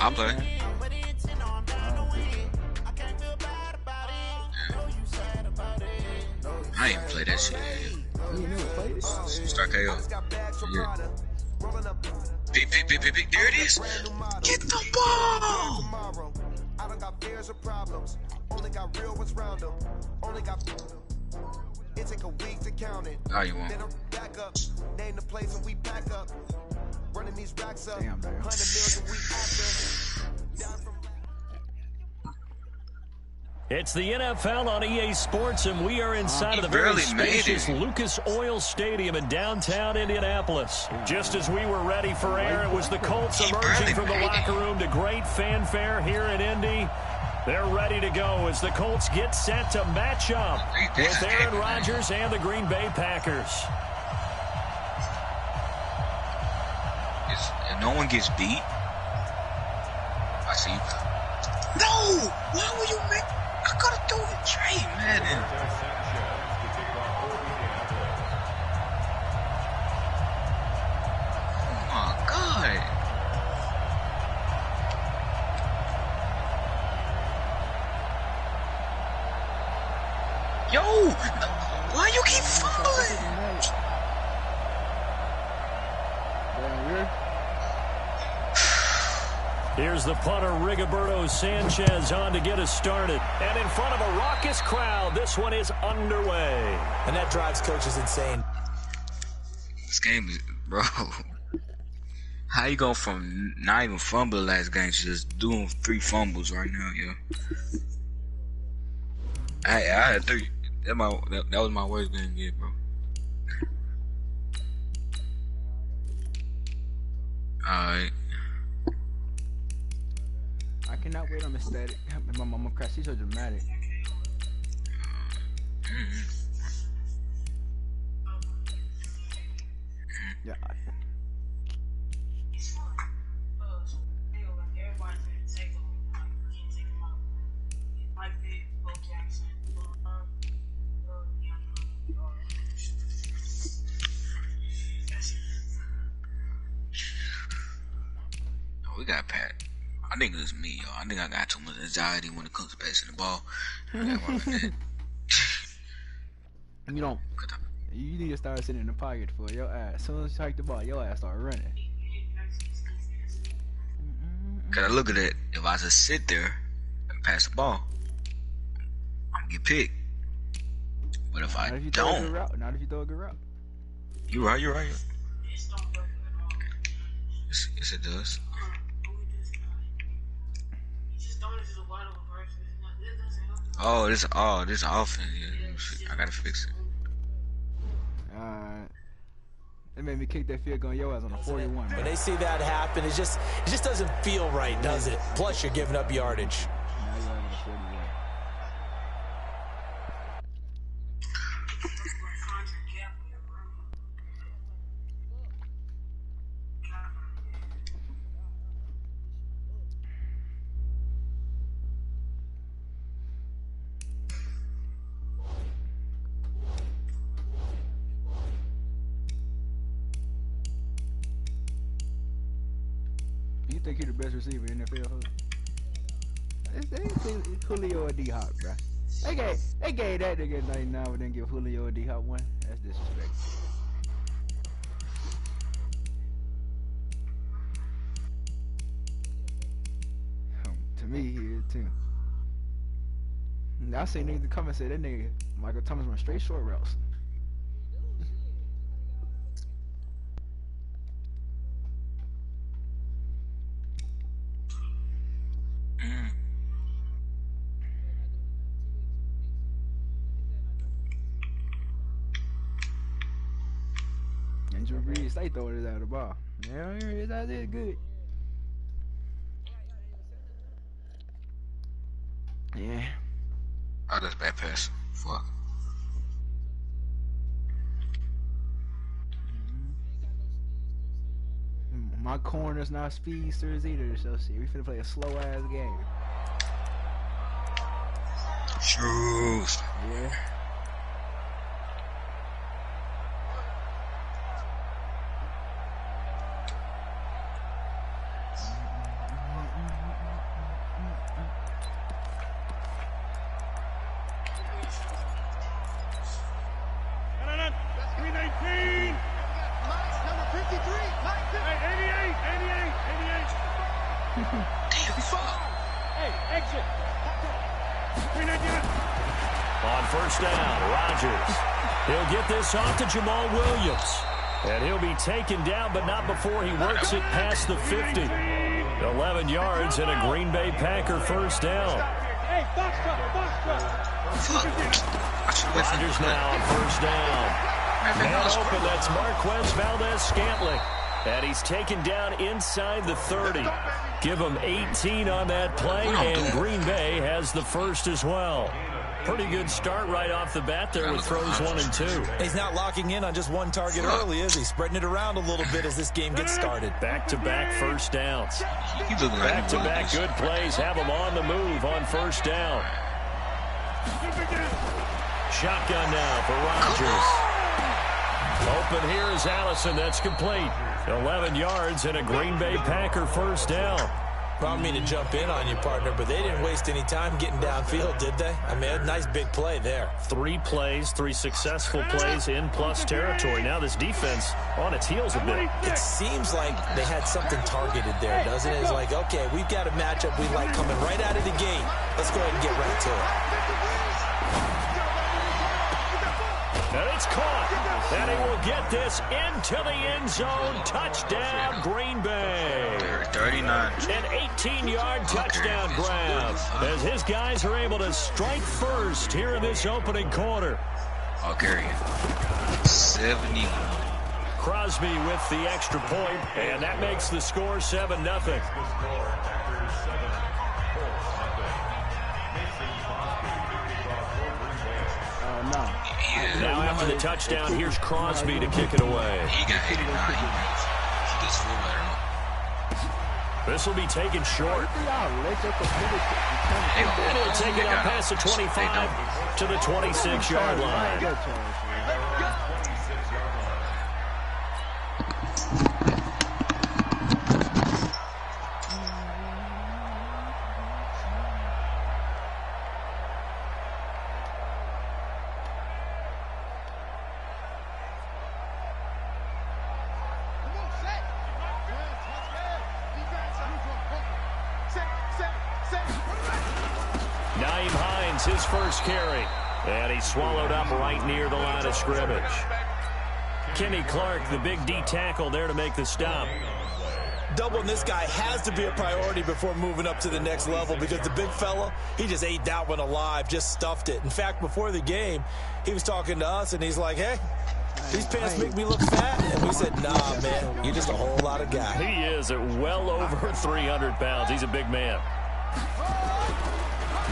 I'll play. I ain't play that shit yet. You never played it? Start KO. Yeah. Beep. There it is. Get the ball. I don't got fears or problems. Only got real ones round them. Only got. It take a week to count it. How you want? Then back up. Name the place and we back up. Running these racks up. Damn, 100 million we after. It's the NFL on EA Sports, and we are inside of the very spacious Lucas Oil Stadium in downtown Indianapolis. Just as we were ready for air, it was the Colts emerging from the locker room to great fanfare here in Indy. They're ready to go as the Colts get set to match up with Aaron Rodgers and the Green Bay Packers. If no one gets beat, I see you. No! Why would you make... I gotta throw it straight, man. Oh my God. Yo, why you keep fumbling? Here's the punter, Rigoberto Sanchez, on to get us started. And in front of a raucous crowd, this one is underway. And that drives coaches insane. This game is, bro. How you go from not even fumbling last game to just doing 3 fumbles right now, yo? I had 3. That was my worst game yet, bro. Alright. I cannot wait. I'm ecstatic. My mama cries. She's so dramatic. Yeah. We got Pat. I think it was me, yo. I think I got too much anxiety when it comes to passing the ball. You don't. You need to start sitting in the pocket for your ass. As soon as you hike the ball, your ass start running. Cause I look at it. If I just sit there and pass the ball, I'm gonna get picked. But if I don't, not if you throw a good route. You're right. Yes, it does. Oh, this offense. Yeah, I gotta fix it. It made me kick that field goal. Yo, ass on a 41. When they see that happen, it just doesn't feel right, does it? Plus, you're giving up yardage. Now you're having a 41. You think you're the best receiver in the NFL? It's Julio or D-Hop, bro. They gave that nigga 99, but then give Julio or D-Hop 1. That's disrespectful. To me, he is too. I seen niggas come and say that nigga Michael Thomas went straight short routes. And Drew Brees, they throwing it out of the ball. Yeah, that is good. Yeah. Oh, that's bad pass. Fuck. My corner's not speedsters either, so see, we finna play a slow ass game. Shoes. Yeah. Hey, exit. On first down, Rodgers. He'll get this off to Jamal Williams. And he'll be taken down, but not before he works it past the 50. 11 yards and a Green Bay Packer first down. Rodgers now on first down. Man open, that's Marquez Valdez-Scantling. And he's taken down inside the 30. Give him 18 on that play, and Green Bay has the first as well. Pretty good start right off the bat there with throws 1 and 2. He's not locking in on just one target early, is he? Spreading it around a little bit as this game gets started. Back-to-back first downs. Back-to-back good plays have him on the move on first down. Shotgun now for Rodgers. Open here is Allison. That's complete. 11 yards and a Green Bay Packer first down. I don't mean to jump in on you, partner, but they didn't waste any time getting downfield, did they? I mean, a nice big play there. 3 plays, 3 successful plays in plus territory. Now this defense on its heels a bit. It seems like they had something targeted there, doesn't it? It's like, okay, we've got a matchup we like coming right out of the gate. Let's go ahead and get right to it. And it's caught. And he will get this into the end zone. Touchdown, Green Bay. 39. An 18-yard touchdown grab as his guys are able to strike first here in this opening quarter. I'll carry it. 70. Crosby with the extra point, and that makes the score 7-0. Now after the touchdown, here's Crosby to kick it away. He got 89. He gets full better. This will be taken short. And he'll take it up past the 25 to the 26-yard line. His first carry, and he's swallowed up right near the line of scrimmage. Kenny Clark, the big D tackle, there to make the stop. Doubling this guy has to be a priority before moving up to the next level because the big fella, he just ate that one alive, just stuffed it. In fact, before the game, he was talking to us, and he's like, hey, these pants make me look fat. And we said, nah, man, you're just a whole lot of guy. He is at well over 300 pounds. He's a big man.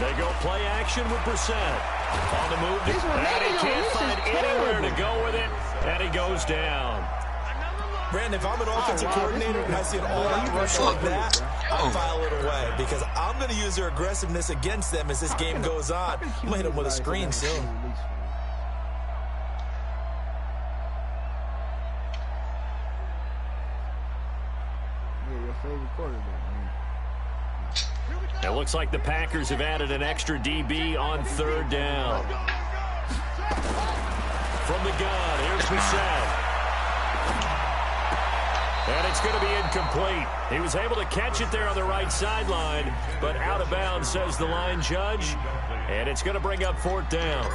They go play action with Brissett. On the move, and he can't find anywhere to go with it, and he goes down. Brandon, if I'm an offensive coordinator and I see an all-out rush like that, I'll file it away because I'm going to use their aggressiveness against them as this game goes on. I'm going to hit them with a screen soon. Yeah, your favorite quarterback. It looks like the Packers have added an extra DB on third down. From the gun, here's Brissett. And it's going to be incomplete. He was able to catch it there on the right sideline, but out of bounds, says the line judge. And it's going to bring up fourth down.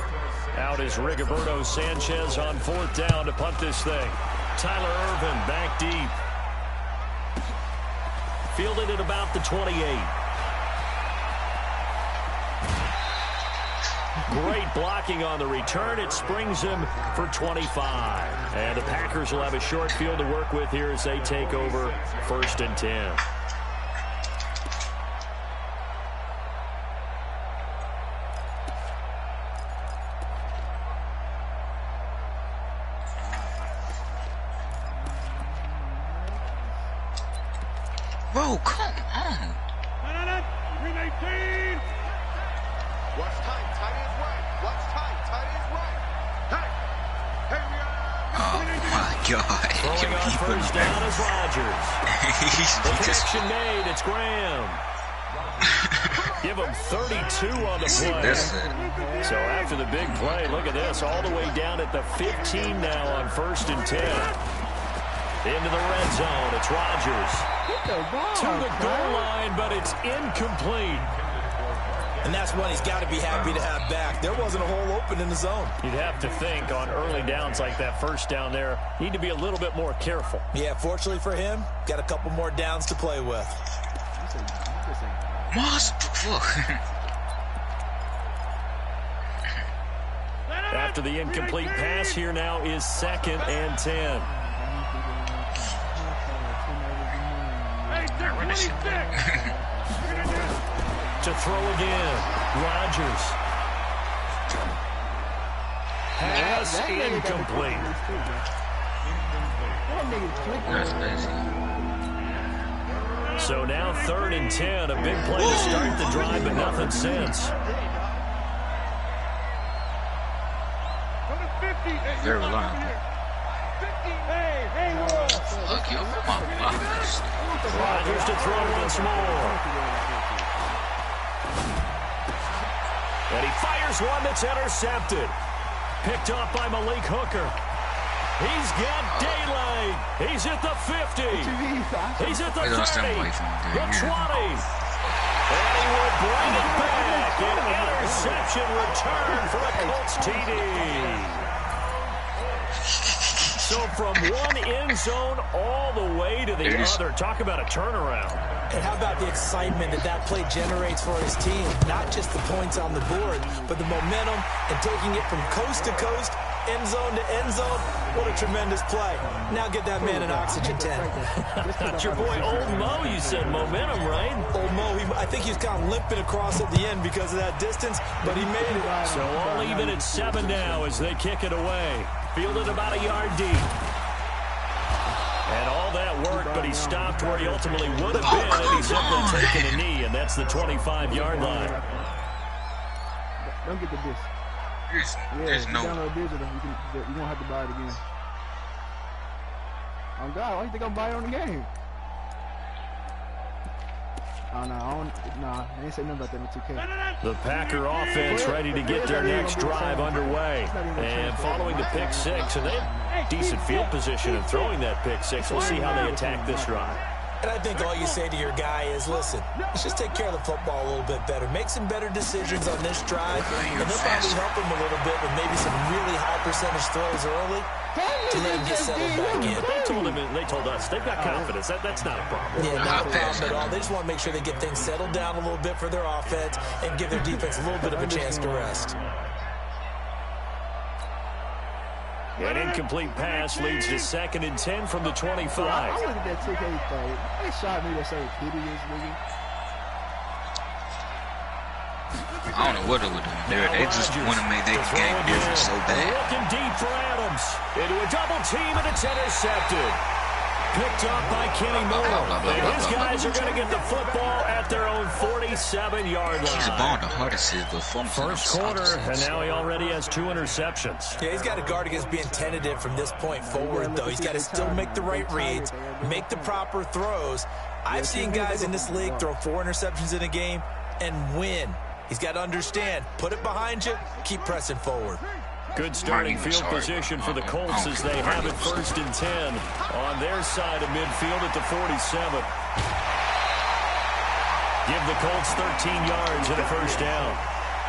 Out is Rigoberto Sanchez on fourth down to punt this thing. Tyler Ervin back deep. Fielded at about the 28. Great blocking on the return. It springs him for 25. And the Packers will have a short field to work with here as they take over 1st and 10. Whoa, come on. What's tight? Tight is right. What's tight? Tight is right. Hey! Hey, we are... Oh, my God. Throwing on first down is Rodgers. The connection made. It's Graham. Give him 32 on the play. So after the big play, look at this. All the way down at the 15 now on 1st and 10. Into the red zone. It's Rodgers. To the goal line, but it's incomplete. And that's one he's got to be happy to have back. There wasn't a hole open in the zone. You'd have to think on early downs like that first down there, need to be a little bit more careful. Yeah, fortunately for him, got a couple more downs to play with. After the incomplete pass, here now is 2nd and 10. To throw again, Rodgers. Pass incomplete. So now 3rd and 10, a big play to start the drive, but nothing since. Very long. Look, yo, Rodgers to throw once more. And he fires one that's intercepted. Picked off by Malik Hooker. He's got daylight. He's at the 50. He's at the 30. The 20. And he will bring it back. An interception return for a Colts TD. So from one end zone all the way to the other. Talk about a turnaround. And how about the excitement that play generates for his team? Not just the points on the board, but the momentum and taking it from coast to coast, end zone to end zone. What a tremendous play. Now get that man an oxygen tent. That's your boy Old Mo, you said. Momentum, right? Old Mo, I think he was kind of limping across at the end because of that distance, but he made it. So all even at 7 now as they kick it away. Fielded about a yard deep. And all that work, but he stopped where he ultimately would have been, and he's simply taken a knee, and that's the 25-yard line. Don't get the disc. There's no. Download digital. You won't have to buy it again. Oh God, why you think I'm buying on the game? Oh no, they ain't say nothing about that in 2K. The Packer offense ready to get their next drive underway. And following the pick six, and they have decent field position in throwing that pick six. We'll see how they attack this drive. And I think all you say to your guy is, listen, let's just take care of the football a little bit better. Make some better decisions on this drive, and they'll probably help him a little bit with maybe some really high percentage throws early to let him get settled back in. They told us they've got confidence. That's not a problem. Yeah, not a problem at all. They just want to make sure they get things settled down a little bit for their offense and give their defense a little bit of a chance to rest. An incomplete pass leads to 2nd and 10 from the 25. I look at that 2K play. They shot me to say hideous, nigga. I don't know what they were doing there. They just want to make that game different so bad. Looking deep for Adams. Into a double team, and it's intercepted. Picked up by Kenny Moore. And his guys are going to get the football at their own 47-yard line. He's about the hardest hit before first quarter, and now he already has 2 interceptions. Yeah, he's got to guard against being tentative from this point forward, though. He's got to still make the right reads, make the proper throws. I've seen guys in this league throw 4 interceptions in a game and win. He's got to understand, put it behind you, keep pressing forward. Good starting field position for the Colts as they have it 1st and 10 on their side of midfield at the 47. Give the Colts 13 yards and a first down.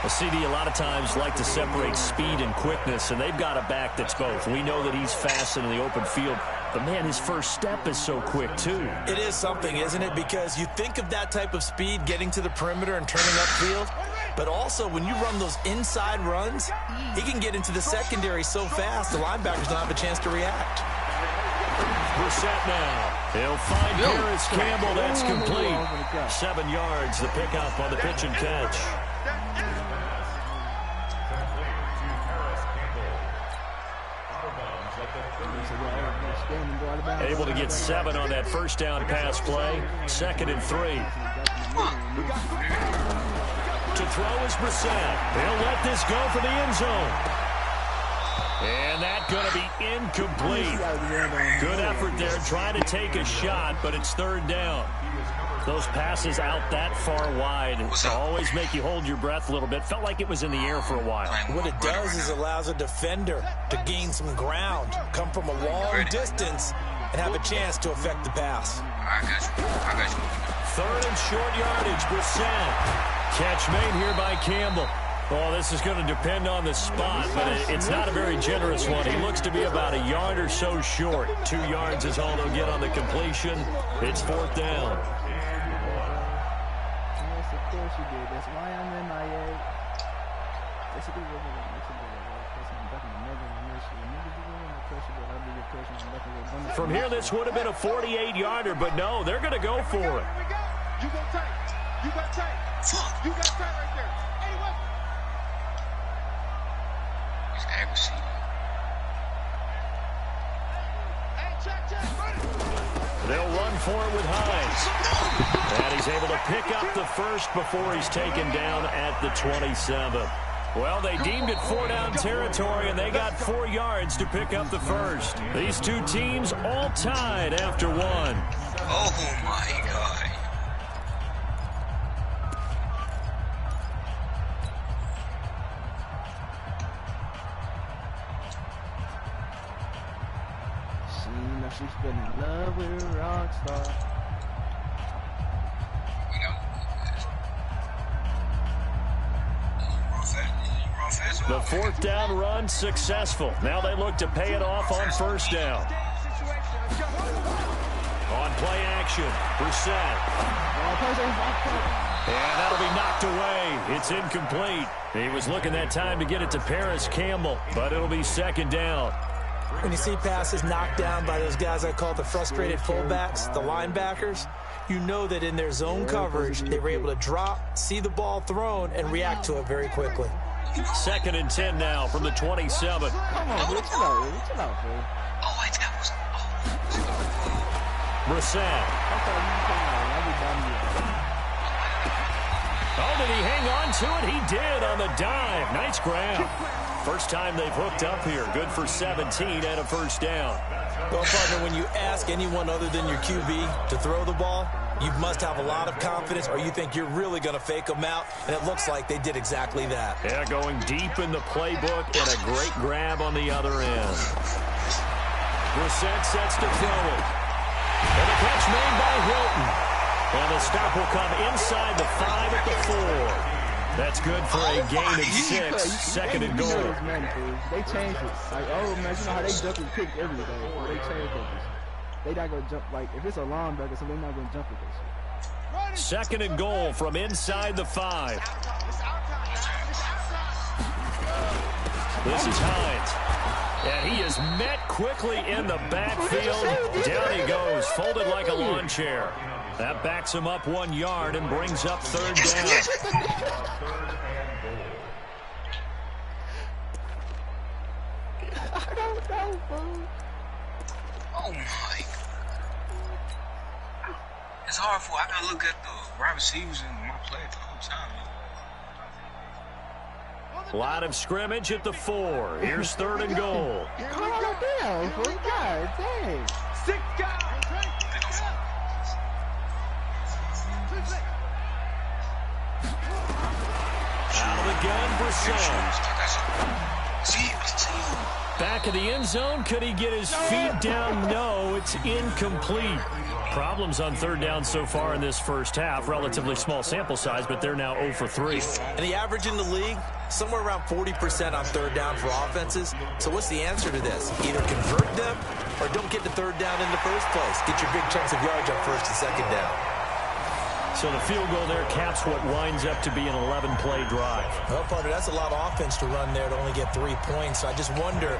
A CD a lot of times like to separate speed and quickness, and they've got a back that's both. We know that he's fast in the open field, but man, his first step is so quick too. It is something, isn't it? Because you think of that type of speed getting to the perimeter and turning upfield, but also when you run those inside runs, he can get into the secondary so fast the linebackers don't have a chance to react. Brissett now. He'll find Paris Campbell. That's complete. 7 yards, the pickup on the pitch and catch. Able to get 7 on that first down pass play. 2nd and 3. To throw is Brissett. He'll let this go for the end zone. And that's going to be incomplete. Good effort there, trying to take a shot, but it's 3rd down. Those passes out that far wide always make you hold your breath a little bit. Felt like it was in the air for a while. What it does is allows a defender to gain some ground, come from a long distance, and have a chance to affect the pass. I got you. Third and short yardage, Brissett. Catch made here by Campbell. Well, this is going to depend on the spot, but it's not a very generous one. He looks to be about a yard or so short. 2 yards is all they'll get on the completion. It's 4th down. Yes, of course you did. That's why I'm in IA. From here, this would have been a 48-yarder, but no, they're going to go for it. You go tight. You got tight. You got tight right there. Anyway. His accuracy. Hey, check. They'll run for it with Hines. And he's able to pick up the first before he's taken down at the 27. Well, they deemed it 4-down territory, and they got 4 yards to pick up the first. These two teams all tied after 1. Oh, my God. She's been in love with a rock star. The 4th down run successful. Now they look to pay it off on 1st down. On play action, Brissett. And that'll be knocked away. It's incomplete. He was looking that time to get it to Paris Campbell, but it'll be 2nd down. When you see passes knocked down by those guys I call the frustrated fullbacks, the linebackers, you know that in their zone coverage, they were able to drop, see the ball thrown, and react to it very quickly. 2nd and 10 now from the 27. Come on, what's up, bro? Oh, wait, that was... Brissett. Oh, did he hang on to it? He did on the dive. Nice grab. First time they've hooked up here. Good for 17 and a 1st down. Well, partner, when you ask anyone other than your QB to throw the ball, you must have a lot of confidence, or you think you're really going to fake them out, and it looks like they did exactly that. Yeah, going deep in the playbook and a great grab on the other end. Brissett sets to throw it. And a catch made by Hilton. And the stop will come inside the 5 at the 4. That's good for a gain of 6. 2nd and goal. They changed it. Like, oh, man, you know how they jump and kick every day. They changed it. They not going to jump. Like, if it's a linebacker, so they're not going to jump with this. 2nd and goal from inside the 5. This is Hines. And he is met quickly in the backfield. Down he goes, folded like a lawn chair. That backs him up 1 yard and brings up 3rd down. I don't know, bro. Oh, my. It's hard for... I got to look at the wide receivers in my play the whole time, man. Line of scrimmage at the 4. Here's 3rd and goal. Calm down, bro. God dang. 6 guys. Out of the gun, Brissett. Back of the end zone. Could he get his feet down? No, it's incomplete. Problems on 3rd down so far in this first half. Relatively small sample size, but they're now 0 for 3. And the average in the league, somewhere around 40% on 3rd down for offenses. So what's the answer to this? Either convert them or don't get to 3rd down in the first place. Get your big chunks of yards on 1st and 2nd down. So the field goal there caps what winds up to be an 11-play drive. Well, partner, that's a lot of offense to run there to only get 3 points. So I just wonder,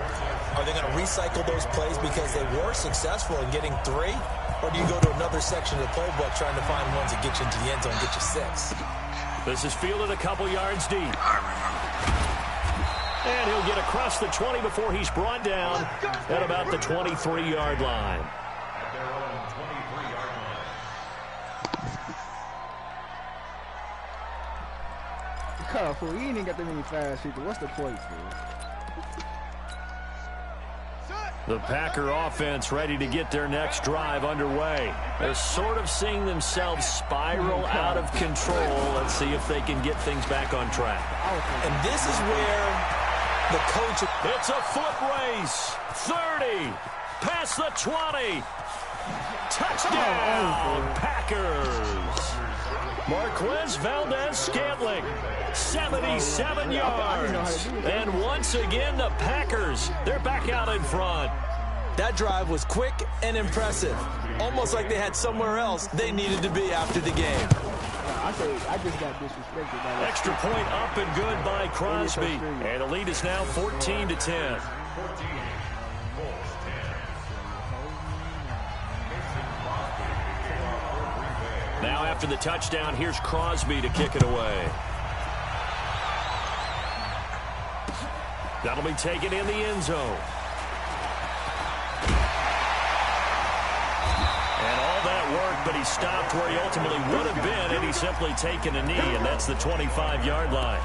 are they going to recycle those plays because they were successful in getting 3? Or do you go to another section of the playbook trying to find ones that get you into the end zone and get you 6? This is fielded a couple yards deep. I remember. And he'll get across the 20 before he's brought down at about the 23-yard line. Cut, fool. You ain't even got that many fast people. What's the point, fool? The Packer offense ready to get their next drive underway. They're sort of seeing themselves spiral out of control. Let's see if they can get things back on track. And this is where the coach... It's a foot race. 30, past the 20. Touchdown, Packers. Marquez Valdez-Scantling, 77 yards. And once again, the Packers, they're back out in front. That drive was quick and impressive. Almost like they had somewhere else they needed to be after the game. I just got disrespected by that. Extra point up and good by Crosby. And the lead is now 14-10. Now after the touchdown, here's Crosby to kick it away. That'll be taken in the end zone. And all that work, but he stopped where he ultimately would have been, and he's simply taken a knee, and that's the 25-yard line.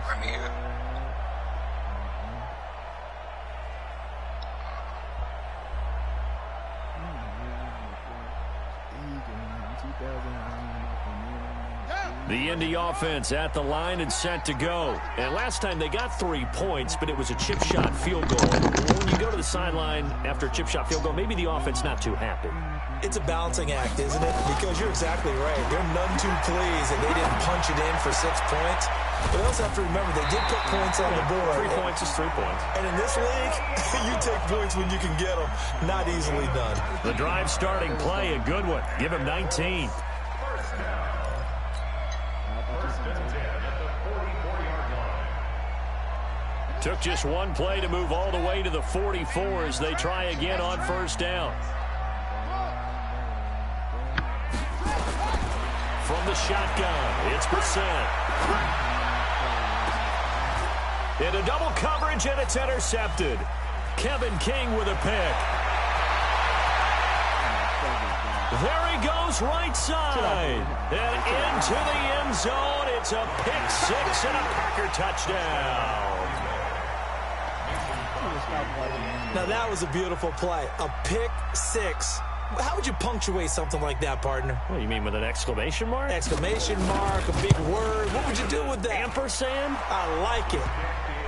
I'm here. The Indy offense at the line and set to go. And last time they got 3 points, but it was a chip shot field goal. When you go to the sideline after a chip shot field goal, maybe the offense not too happy. It's a balancing act, isn't it? Because you're exactly right. They're none too pleased that they didn't punch it in for 6 points. But they also have to remember they did put points on the board. 3 points is 3 points. And in this league, you take points when you can get them. Not easily done. The drive starting play, a good one. Give him 19. Took just one play to move all the way to the 44 as they try again on first down. From the shotgun, it's Brissett. Into double coverage, and it's intercepted. Kevin King with a pick. There he goes, right side. And into the end zone. It's a pick six and a Packer touchdown. Now, that was a beautiful play. A pick six. How would you punctuate something like that, partner? What do you mean, with an exclamation mark? Exclamation mark, a big word. What would you do with that? Ampersand? I like it.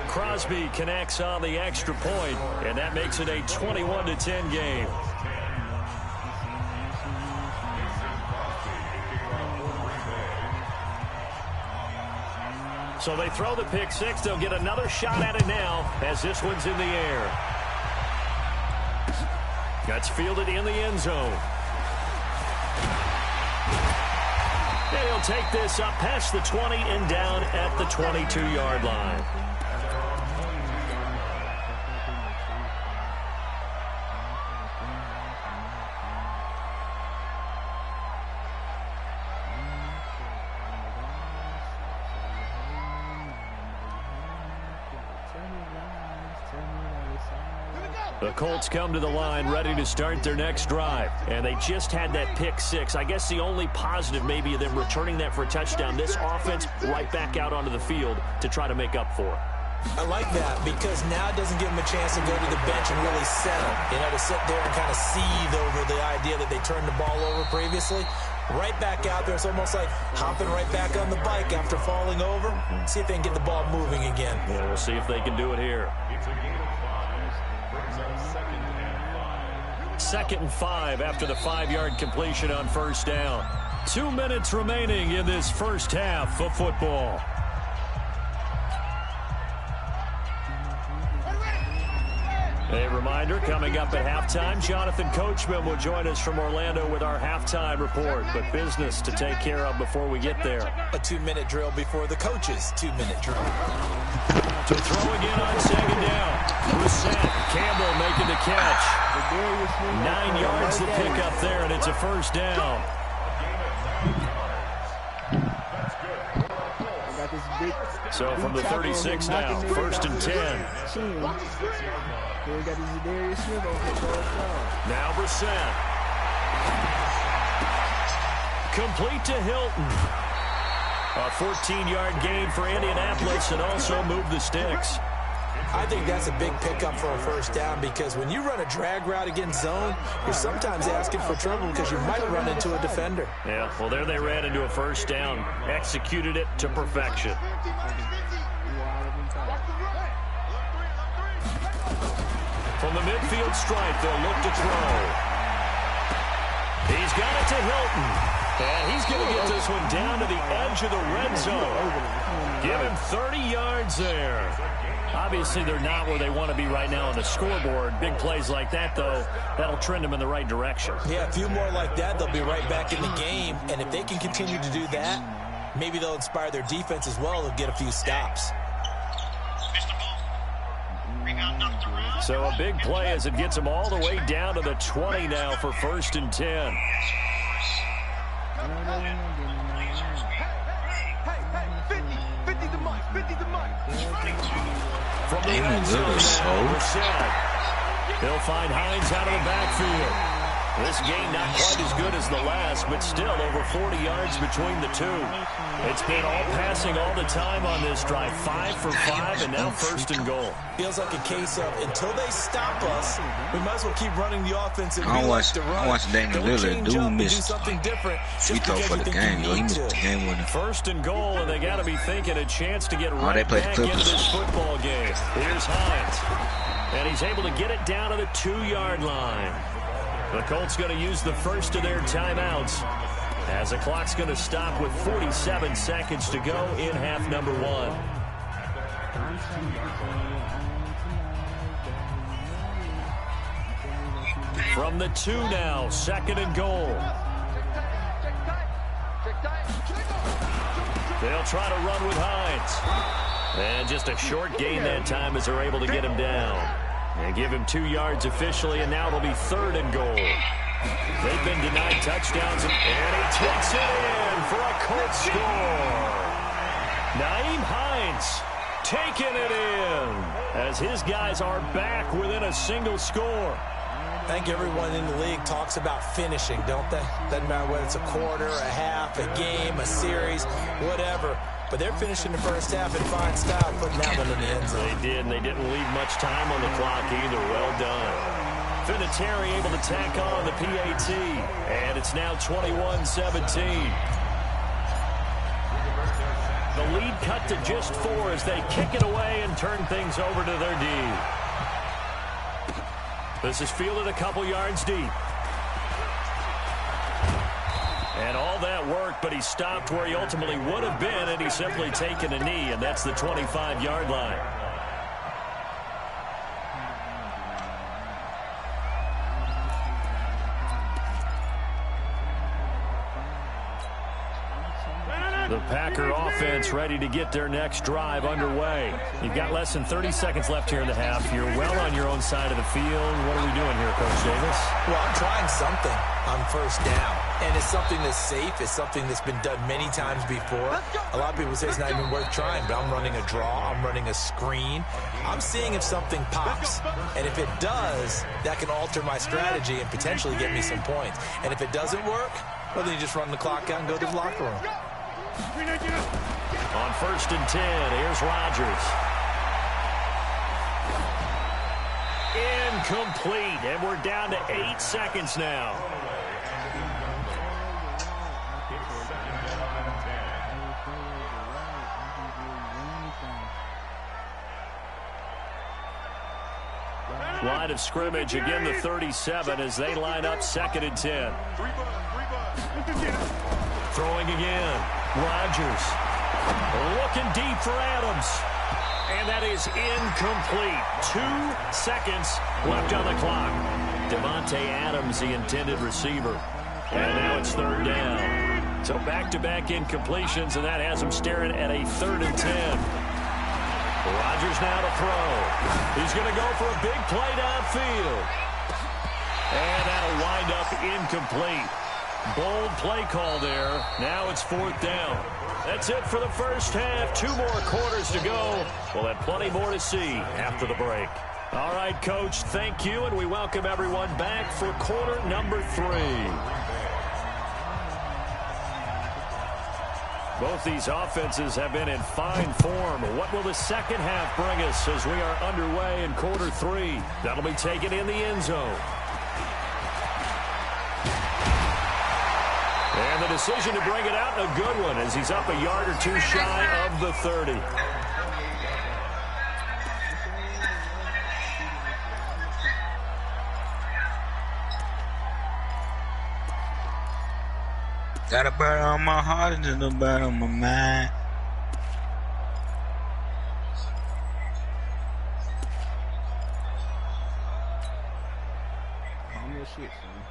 Crosby connects on the extra point, and that makes it a 21-10 game. So they throw the pick six. They'll get another shot at it now as this one's in the air. That's fielded in the end zone. And he'll take this up past the 20 and down at the 22-yard line. The Colts come to the line ready to start their next drive. And they just had that pick six. I guess the only positive maybe of them returning that for a touchdown. This offense right back out onto the field to try to make up for it. I like that because now it doesn't give them a chance to go to the bench and really settle. You know, to sit there and kind of seethe over the idea that they turned the ball over previously. Right back out there. It's almost like hopping right back on the bike after falling over. See if they can get the ball moving again. Yeah, we'll see if they can do it here. 2nd and 5 after the 5-yard completion on first down. 2 minutes remaining in this first half of football. A reminder, coming up at halftime, Jonathan Coachman will join us from Orlando with our halftime report. But business to take care of before we get there. A 2-minute drill before the coach's 2-minute drill. To throw again on 2nd down. Brissett, Campbell making the catch. 9 yards to pick up there, and it's a first down. So from the 36 now, 1st and 10. Now Brissett. Complete to Hilton. A 14-yard gain for Indianapolis and also moved the sticks. I think that's a big pickup for a first down because when you run a drag route against zone, you're sometimes asking for trouble because you might run into a defender. Yeah, well, there they ran into a first down, executed it to perfection. From the midfield stripe, they'll look to throw. He's got it to Hilton. And he's going to get this one down to the edge of the red zone. Give him 30 yards there. Obviously, they're not where they want to be right now on the scoreboard. Big plays like that, though, that'll trend them in the right direction. Yeah, a few more like that, they'll be right back in the game. And if they can continue to do that, maybe they'll inspire their defense as well. They'll get a few stops. So a big play as it gets them all the way down to the 20 now for 1st and 10. From the end zone, they'll find Hines out of the backfield. This game not quite as good as the last, but still over 40 yards between the two. It's been all passing all the time on this drive. 5 for 5, and now 1st and goal. Feels like a case of until they stop us, we might as well keep running the offense and I we like to run. watch Daniel Lillard do miss something different free throw for the game. He missed the game winner. 1st and goal, and they got to be thinking a chance to get they right play the back into Clippers. this football game. Here's Hines, and he's able to get it down to the 2-yard line. The Colts going to use the first of their timeouts as the clock's going to stop with 47 seconds to go in half number 1. From the 2 now, 2nd and goal. They'll try to run with Hines. And just a short gain that time as they're able to get him down. And give him 2 yards officially, and now it'll be 3rd and goal. They've been denied touchdowns, and he takes it in for a Colts score. Nyheim Hines taking it in as his guys are back within a single score. I think everyone in the league talks about finishing, don't they? Doesn't matter whether it's a quarter, a half, a game, a series, whatever. But they're finishing the first half in fine style, putting that one in the end zone. They did, and they didn't leave much time on the clock either. Well done. Vinatieri able to tack on the PAT, and it's now 21-17. The lead cut to just 4 as they kick it away and turn things over to their D. This is fielded a couple yards deep. And all that work, but he stopped where he ultimately would have been, and he's simply taken a knee, and that's the 25-yard line. The Packer offense ready to get their next drive underway. You've got less than 30 seconds left here in the half. You're well on your own side of the field. What are we doing here, Coach Davis? Well, I'm trying something on 1st down. And it's something that's safe. It's something that's been done many times before. A lot of people say it's not even worth trying, but I'm running a draw. I'm running a screen. I'm seeing if something pops. And if it does, that can alter my strategy and potentially get me some points. And if it doesn't work, well, then you just run the clock out and go to the locker room. On 1st and 10, here's Rodgers. Incomplete, and we're down to 8 seconds now. Line of scrimmage, again the 37 as they line up 2nd and 10. Throwing again. Rodgers looking deep for Adams. And that is incomplete. 2 seconds left on the clock. Devontae Adams, the intended receiver. And now it's 3rd down. So back-to-back incompletions, and that has them staring at a 3rd and 10. Rodgers now to throw. He's going to go for a big play downfield. And that'll wind up incomplete. Bold play call there. Now it's 4th down. That's it for the first half. 2 more quarters to go. We'll have plenty more to see after the break. All right, Coach, thank you, and we welcome everyone back for quarter number 3. Both these offenses have been in fine form. What will the second half bring us as we are underway in quarter 3? That'll be taken in the end zone. And the decision to bring it out, a good one, as he's up a yard or two shy of the 30. Got a bird on my heart and just a bird on my mind. Calm your shit, son.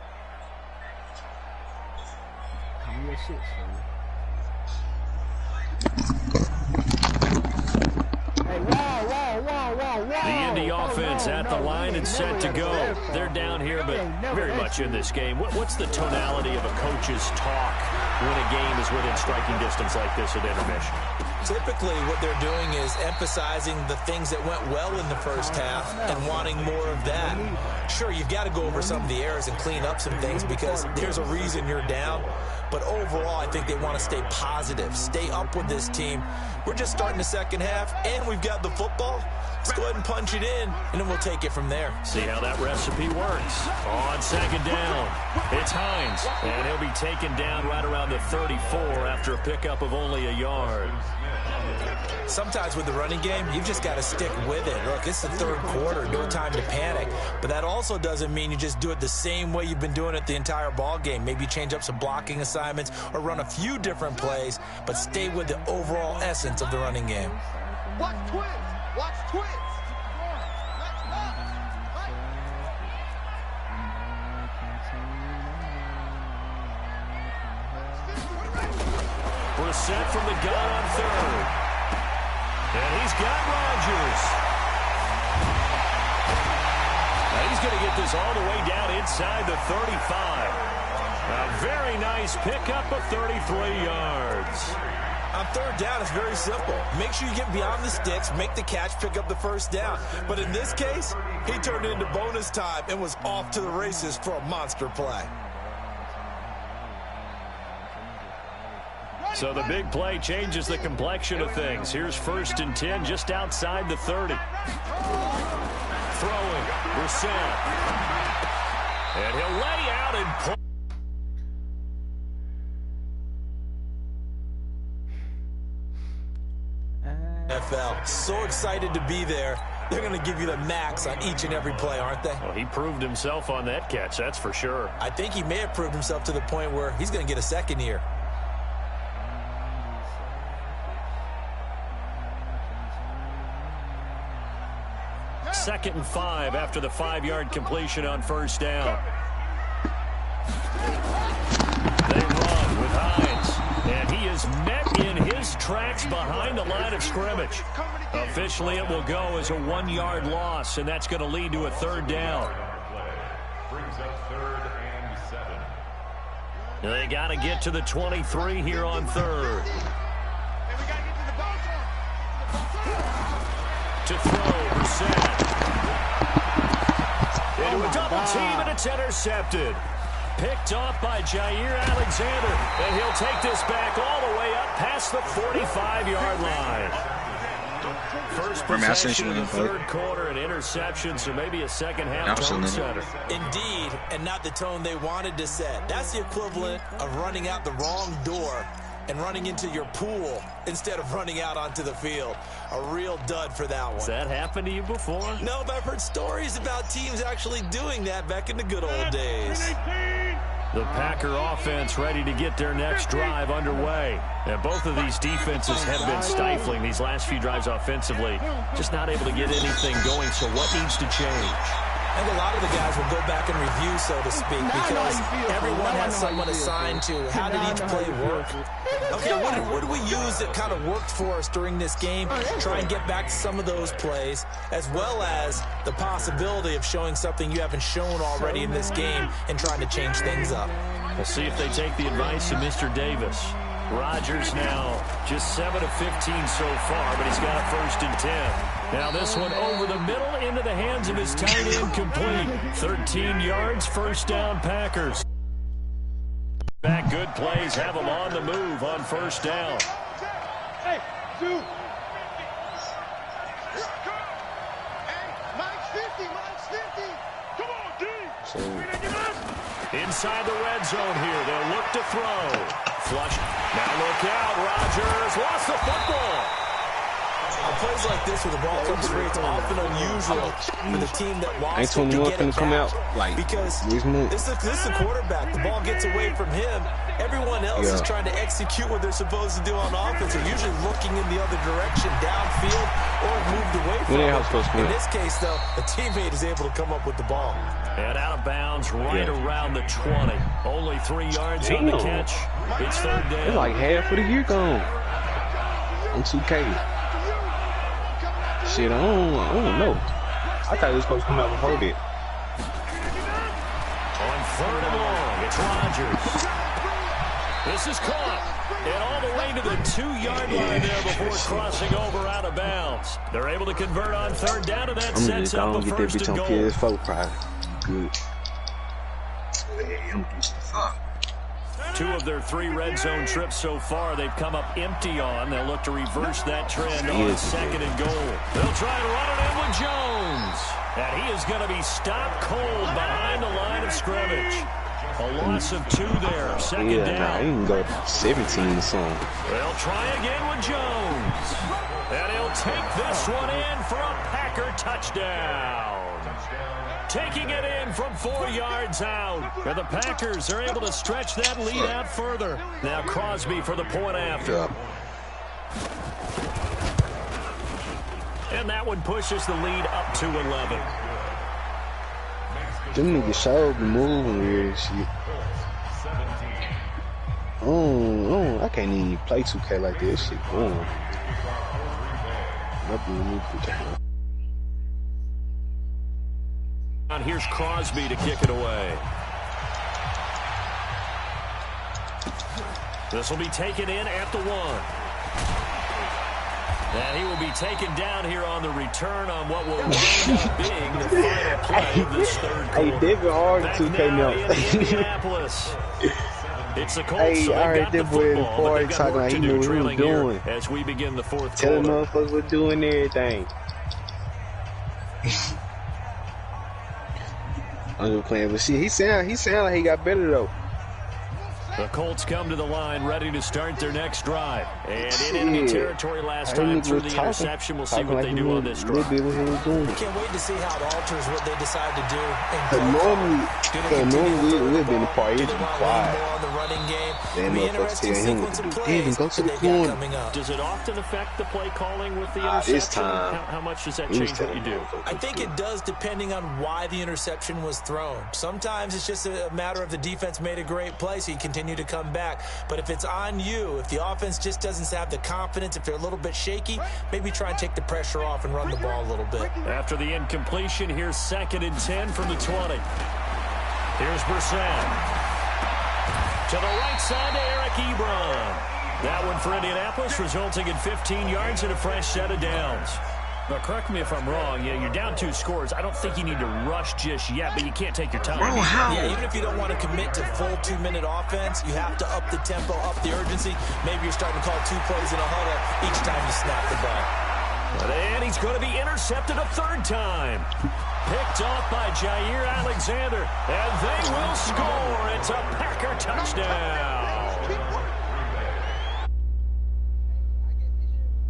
Calm your shit, son. Hey, wow. The Indy offense at the line and set to go. They're down here, but very much in this game. What's the tonality of a coach's talk when a game is within striking distance like this at intermission? Typically, what they're doing is emphasizing the things that went well in the first half and wanting more of that. Sure, you've got to go over some of the errors and clean up some things because there's a reason you're down. But overall, I think they want to stay positive, stay up with this team. We're just starting the second half, and we've got the football. Let's go ahead and punch it in, and then we'll take it from there. See how that recipe works. On second down, it's Hines, and he'll be taken down right around the 34 after a pickup of only a yard. Sometimes with the running game, you've just got to stick with it. Look, it's the third quarter, no time to panic. But that also doesn't mean you just do it the same way you've been doing it the entire ball game. Maybe change up some blocking assignments or run a few different plays, but stay with the overall essence of the running game. Watch twins. Watch twins. Brissett from the gun on third. And he's got Rodgers. And he's going to get this all the way down inside the 35. A very nice pickup of 33 yards. On third down, it's very simple. Make sure you get beyond the sticks, make the catch, pick up the first down. But in this case, he turned it into bonus time and was off to the races for a monster play. So the big play changes the complexion of things. Here's 1st and 10 just outside the 30. Throwing, Brissett. And he'll lay out and play. NFL, so excited to be there. They're going to give you the max on each and every play, aren't they? Well, he proved himself on that catch, that's for sure. I think he may have proved himself to the point where he's going to get a second year. Second and 5 after the 5-yard completion on first down. They run with Hines, and he is met in his tracks behind the line of scrimmage. Officially, it will go as a 1-yard loss, and that's going to lead to a third down. Brings up 3rd and 7. They got to get to the 23 here on third. To throw, Brissett. Into a double team, and it's intercepted. Picked off by Jair Alexander, and he'll take this back all the way up past the 45-yard line. First possession in the third quarter, an interception, so maybe a second-half tone setter. Indeed, and not the tone they wanted to set. That's the equivalent of running out the wrong door and running into your pool instead of running out onto the field. A real dud for that one. Has that happened to you before? No, but I've heard stories about teams actually doing that back in the good old days. The Packer offense ready to get their next drive underway. And both of these defenses have been stifling these last few drives offensively. Just not able to get anything going, so what needs to change? I think a lot of the guys will go back and review, so to speak, because everyone has someone assigned to how did each play work. Okay, what do we use that kind of worked for us during this game? Try and get back to some of those plays, as well as the possibility of showing something you haven't shown already in this game and trying to change things up. We'll see if they take the advice of Mr. Davis. Rodgers now just 7 of 15 so far, but he's got a 1st and 10. Now this one over the middle into the hands of his tight end, complete. 13 yards, first down Packers. Back good plays, have them on the move on first down. Hey, two. Hey, Mike's 50, Mike's 50. Come on, D. Inside the red zone here. They'll look to throw. Flush. Now look out. Rodgers lost the football. Plays like this where the ball comes free, it's often unusual for the team that wants to get it come back. out like Because this is a quarterback. The ball gets away from him. Everyone else is trying to execute what they're supposed to do on offense. They're usually looking in the other direction, downfield, or moved away from it. In this case, though, a teammate is able to come up with the ball. And out of bounds right around the 20. Only 3 yards on the catch. It's third down. It's like half of the year gone. On 2K. Shit, I don't know. I thought it was supposed to come out before that. On third and long, it's Rodgers. This is caught. And all the way to the 2-yard line there before crossing over out of bounds. They're able to convert on third down, and that sets up a first and goal. PS4 probably. Good. 2 of their 3 red zone trips so far, they've come up empty on. They'll look to reverse that trend on second and goal. They'll try and run it in with Jones. And he is going to be stopped cold behind the line of scrimmage. A loss of 2 there. Second down. Nah, he can go 17 or something. They'll try again with Jones. And he'll take this one in for a Packer touchdown. Taking it in from 4 yards out. And the Packers are able to stretch that lead out further. Now Crosby for the point after. And that one pushes the lead up to 11. Them niggas showed be moving weird and shit. I can't even play 2K like this shit going. And here's Crosby to kick it away. This will be taken in at the 1. And he will be taken down here on the return on what will wind up being the final play of this third quarter. Hey, they've been hard Back 2K now now. in Indianapolis. It's the Colts. Hey, So I heard got the that boy in the football, but party they've got talking work like to he do, knew what he was trailing here doing. as we begin the fourth Telling quarter. motherfuckers what doing everything. I'm just playing, but shit, he sound like he got better though. The Colts come to the line ready to start their next drive. And in enemy territory last time through the interception. We'll see what they do on this drive. Can't wait to see how it alters what they decide to do. Normally we've been a part. It's been quiet. More on the running game. Then Be motherfuckers interesting tell him sequence what of to do. plays Even go to the that they got corner. coming up. Does it often affect the play calling with the interception? This time. How much does that change what you do? I think it does depending on why the interception was thrown. Sometimes it's just a matter of the defense made a great play, so you continue to come back. But if it's on you, if the offense just doesn't have the confidence, if they're a little bit shaky, maybe try and take the pressure off and run the ball a little bit. After the incompletion, here's 2nd and 10 from the 20. Here's Brissett. To the right side to Eric Ebron. That one for Indianapolis, resulting in 15 yards and a fresh set of downs. Now, correct me if I'm wrong. You're down 2 scores. I don't think you need to rush just yet, but you can't take your time. Yeah, even if you don't want to commit to full 2-minute offense, you have to up the tempo, up the urgency. Maybe you're starting to call 2 plays in a huddle each time you snap the ball. And he's going to be intercepted a 3rd time. Picked off by Jair Alexander. And they will score. It's a Packer touchdown.